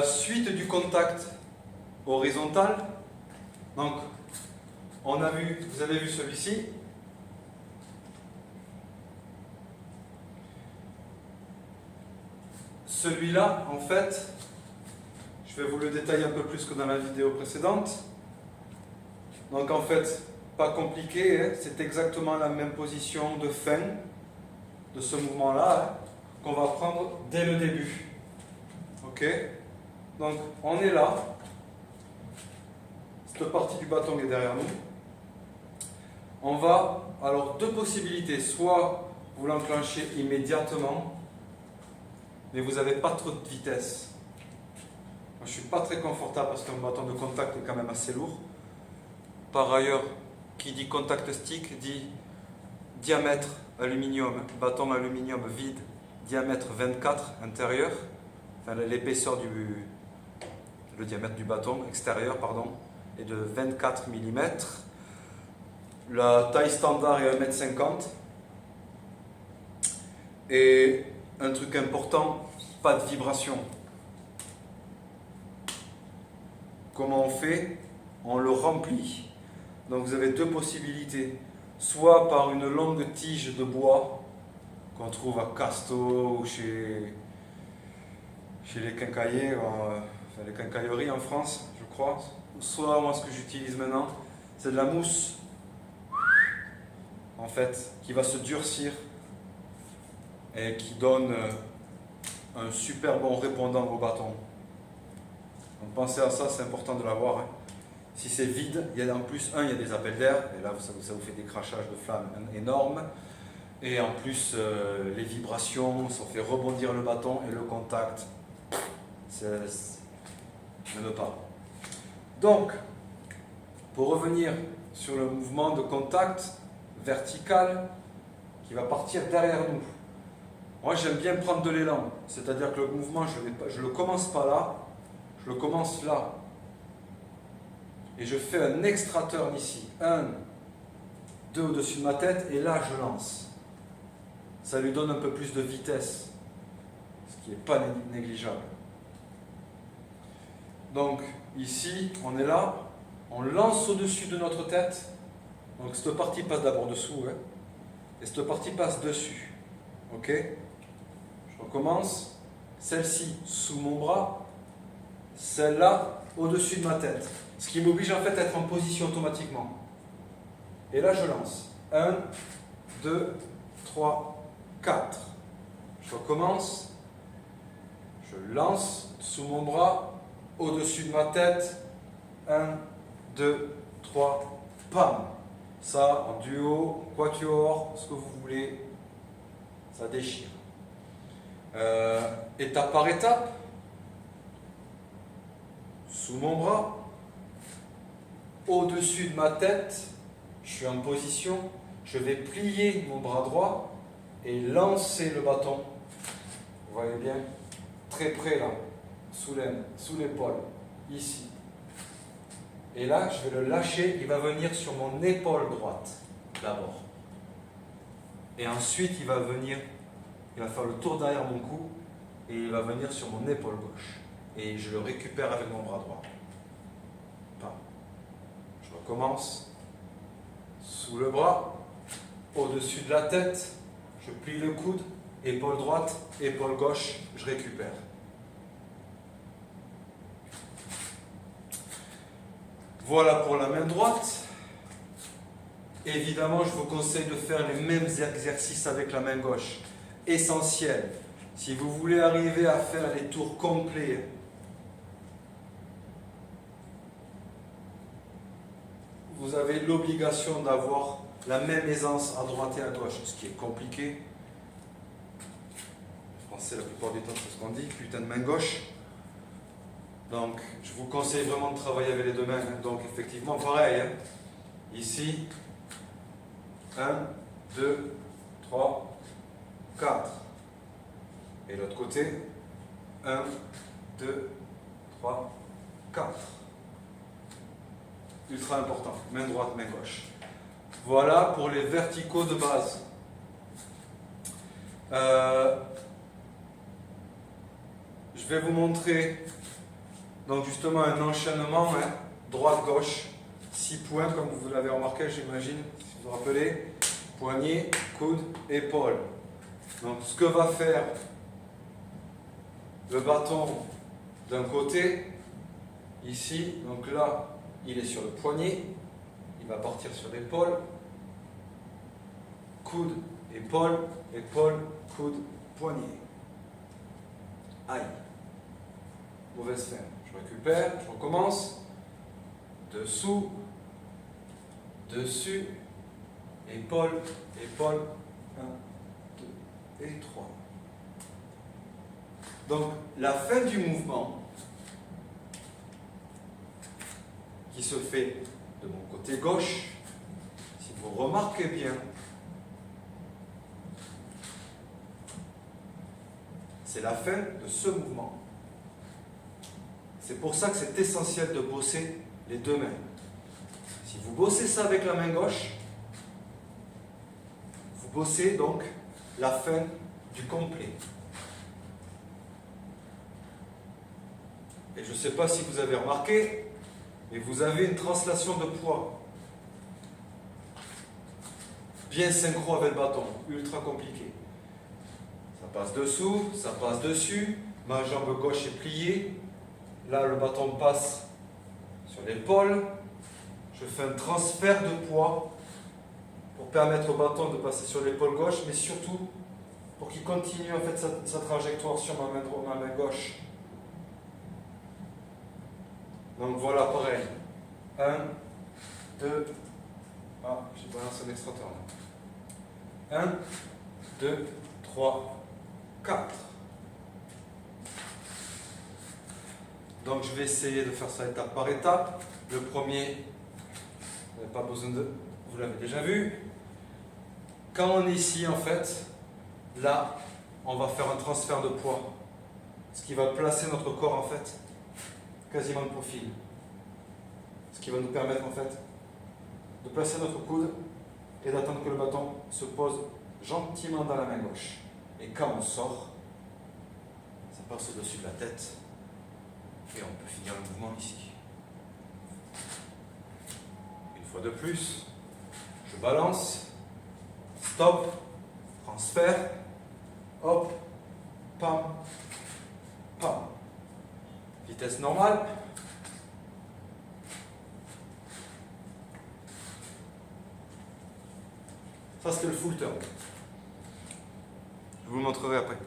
Suite du contact horizontal. Donc, on a vu, vous avez vu celui-ci. Celui-là, en fait, je vais vous le détailler un peu plus que dans la vidéo précédente. Donc, en fait, pas compliqué, hein, c'est exactement la même position de fin de ce mouvement-là, hein, qu'on va prendre dès le début. Ok? Donc, on est là. Cette partie du bâton est derrière nous. On va, alors, deux possibilités. Soit vous l'enclenchez immédiatement, mais vous n'avez pas trop de vitesse. Moi, je ne suis pas très confortable parce qu'un bâton de contact est quand même assez lourd. Par ailleurs, qui dit contact stick dit diamètre aluminium, bâton aluminium vide, diamètre 24 intérieur, enfin l'épaisseur le diamètre du bâton extérieur, pardon, est de 24 mm. La taille standard est 1,50 m. Et un truc important, pas de vibration. Comment on fait? On le remplit. Donc vous avez deux possibilités. Soit par une longue tige de bois qu'on trouve à Casto ou chez les quincailliers, enfin les quincailleries en France, je crois. Soit moi ce que j'utilise maintenant, c'est de la mousse, en fait, qui va se durcir et qui donne un super bon répondant au bâton. Donc pensez à ça, c'est important de l'avoir. Hein. Si c'est vide, il y a en plus il y a des appels d'air, et là ça vous fait des crachages de flammes énormes. Et en plus, les vibrations, ça fait rebondir le bâton et le contact, ne veut pas. Donc, pour revenir sur le mouvement de contact vertical qui va partir derrière nous. Moi, j'aime bien prendre de l'élan, c'est-à-dire que le mouvement, je ne le commence pas là, je le commence là. Et je fais un extra turn ici, 1, 2 au-dessus de ma tête, et là, je lance. Ça lui donne un peu plus de vitesse, ce qui n'est pas négligeable. Donc, ici, on est là, on lance au-dessus de notre tête. Donc, cette partie passe d'abord dessous, hein, et cette partie passe dessus. Ok? Je recommence. Celle-ci sous mon bras, celle-là au-dessus de ma tête. Ce qui m'oblige en fait à être en position automatiquement. Et là, je lance. 1, 2, 3, 4. Je recommence. Je lance sous mon bras, au-dessus de ma tête. 1, 2, 3, pam. Ça, en duo, quatuor, ce que vous voulez, ça déchire. Étape par étape, sous mon bras, au-dessus de ma tête, je suis en position, je vais plier mon bras droit et lancer le bâton. Vous voyez bien, très près là, sous l'épaule, ici. Et là, je vais le lâcher, il va venir sur mon épaule droite, d'abord. Et ensuite, il va faire le tour derrière mon cou, et il va venir sur mon épaule gauche. Et je le récupère avec mon bras droit. Je recommence. Sous le bras, au-dessus de la tête, je plie le coude, épaule droite, épaule gauche, je récupère. Voilà pour la main droite. Évidemment, je vous conseille de faire les mêmes exercices avec la main gauche. Essentiel. Si vous voulez arriver à faire les tours complets, vous avez l'obligation d'avoir la même aisance à droite et à gauche, ce qui est compliqué. En français, la plupart du temps, c'est ce qu'on dit, putain de main gauche. Donc, je vous conseille vraiment de travailler avec les deux mains. Donc, effectivement, pareil. Hein. Ici, 1, 2, 3, 4. Et l'autre côté, 1, 2, 3, 4. Ultra important. Main droite, main gauche. Voilà pour les verticaux de base. Je je vais vous montrer donc justement un enchaînement, hein, droite-gauche, 6 points comme vous l'avez remarqué, j'imagine, si vous vous rappelez, poignet, coude, épaule. Donc ce que va faire le bâton d'un côté, ici, donc là, il est sur le poignet, il va partir sur l'épaule, coude, épaule, épaule, coude, poignet. Aïe. Mauvaise fin. Je récupère, je recommence. Dessous, dessus, épaule, épaule, 1, 2 et 3. Donc, la fin du mouvement qui se fait de mon côté gauche, si vous remarquez bien, c'est la fin de ce mouvement. C'est pour ça que c'est essentiel de bosser les deux mains. Si vous bossez ça avec la main gauche, vous bossez donc la fin du complet. Et je ne sais pas si vous avez remarqué, mais vous avez une translation de poids bien synchro avec le bâton, ultra compliqué. Ça passe dessous, ça passe dessus, ma jambe gauche est pliée, là le bâton passe sur l'épaule, je fais un transfert de poids pour permettre au bâton de passer sur l'épaule gauche, mais surtout pour qu'il continue en fait sa trajectoire sur ma main gauche. Donc voilà, pareil. 1, 2, ah, j'ai balancé un extracteur là. 1, 2, 3, 4. Donc je vais essayer de faire ça étape par étape. Le premier, vous n'avez pas besoin de... Vous l'avez déjà vu. Quand on est ici, en fait, là, on va faire un transfert de poids. Ce qui va placer notre corps, en fait, quasiment de profil. Ce qui va nous permettre, en fait, de placer notre coude et d'attendre que le bâton se pose gentiment dans la main gauche. Et quand on sort, ça passe au-dessus de la tête. Et on peut finir le mouvement ici. Une fois de plus, je balance, stop, transfert, hop, pam, pam. Vitesse normale. Ça, c'était le full turn. Je vous le montrerai après.